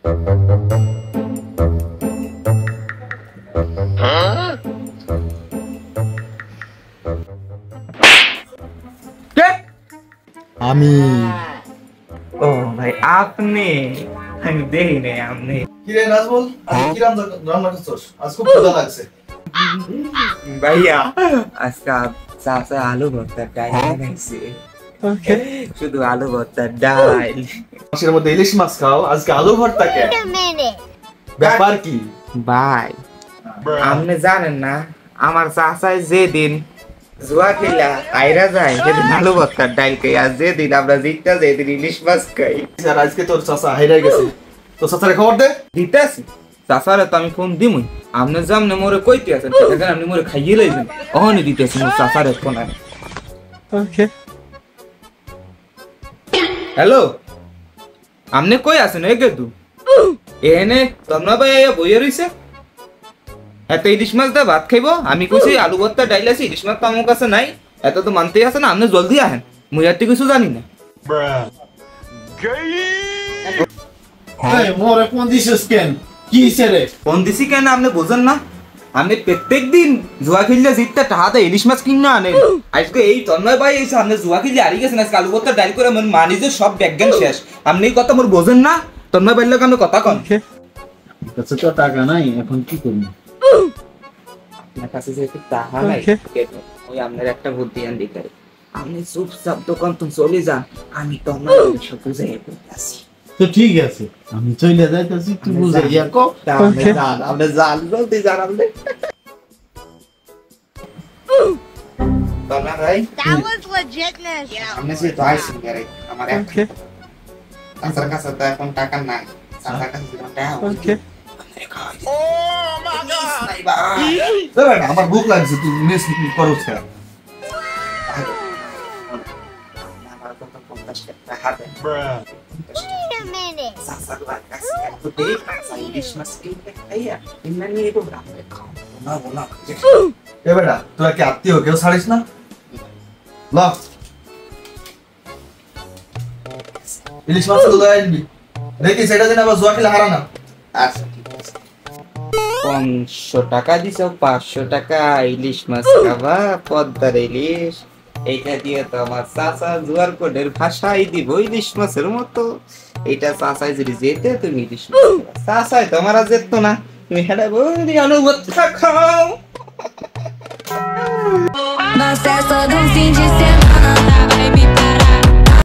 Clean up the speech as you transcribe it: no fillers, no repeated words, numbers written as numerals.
আমি ও ভাই আপনি আমি দেখি নাই আপনি কি রে নাজমুল আজকে কি রান্না করছস আজ খুব ক্ষুধা লাগছে ভাইয়া আজকে চাচা আলু ভর্তা ডাল বানাইছে ওকে শুধু আলু ভর্তা ডাল মাছের মধ্যে ইলিশ মাছ খাও আজকে আলু ভর্তা কে ব্যাপার কি ভাই আপনি জানেন না আমার চাচাই যেদিন জুয়া খেলা আইরা যায় সেদিন আলু ভর্তা ডাল খাই আর যেদিন আমরা জিতটা যেদিন ইলিশ মাছ খাই আর আজকে তোর চাচা হাইরাই গেছে তো চাচারে খবর দে দিতেছি চাচারে তো আমি ফোন দিমই আপনি জামনে মোরে কইতে আছেন সেখানে আপনি মোরে খাইয়ে লইবেন ওহনি দিতেছি মোর চাচারে ফোন আর ওকে হ্যালো আপনি কই আছেন এই গেদু এনে তন্না ভাই বইয়া রইছে এত ইলিশ মাছ দা ভাত খাইবো আমি কইছি আলু ভর্তা ডাইল আছে ইলিশ মাছ তো আমার কাছে নাই এত তো মানতেই আছে না আপনি জলদি আহেন মুই আর কিছু জানি না এই মোরে কোন দিছস কেন কি ছেড়ে কোন দিছি কেন আপনি বুঝেন না আপনি প্রত্যেক দিন জুয়া খেললে জিতটা টাহাতে ইলিশ মাছ কিনা আনেন আজকে এই তন্ময় ভাই এই সামনে জুয়া খেলে হারিয়ে গেছেন আজকে আলু ভর্তা ডাইল করে মন মানি যে সব ব্যাজ্ঞান শেষ আপনি এই কথা মোর বোঝেন না তন্ময় ভাইয়ের লোক আপনি কথা কন কাছে তো টাকা নাই এখন কি করব আপনার কাছে যেহেতু টাকা নাই ওই আপনার একটা বুদ্ধি আন দিতে আপনি চুপচাপ দোকান তো চলে যান আমি তন্ময় ভাইয়ের সাথে যাই বলতেছি তো ঠিক আছে আমি চলে যাইতাছি তুই বুঝাইয়া কো আপনি জান জলদি জান আপনি তন্ময় ভাই That was legitness. আপনি যে আইসেন গারে আমার একটা তার কাছে তো এখন টাকা নাই তার কাছে তো টাকা ওকে আমার ভুক লাগছে তুই মিস করছ কেন Wait a minute. এ বেটা তোরা কি আত্মীয় কেউ ছাড়িস না ল ইলিশ মাছ তো দয়া আনবি দেখি সেটা দিন আবার জুয়া খেলে হারা না আচ্ছা ঠিক আছে 500 টাকা দিছো 500 টাকা ইলিশ মাছ খাবা পদ্মার ইলিশ এইটা দিয়ে তো আমার চাচা জুয়ার কোডের ভাষাই দিব ইলিশ মাছের মতো এইটা চাচাই যদি যেতে তুমি ইলিশ মাছ চাচাই তোমার আর যেত না তুমি হেডা বলি অনুভূতি খাও Mas essa do fim de semana vai me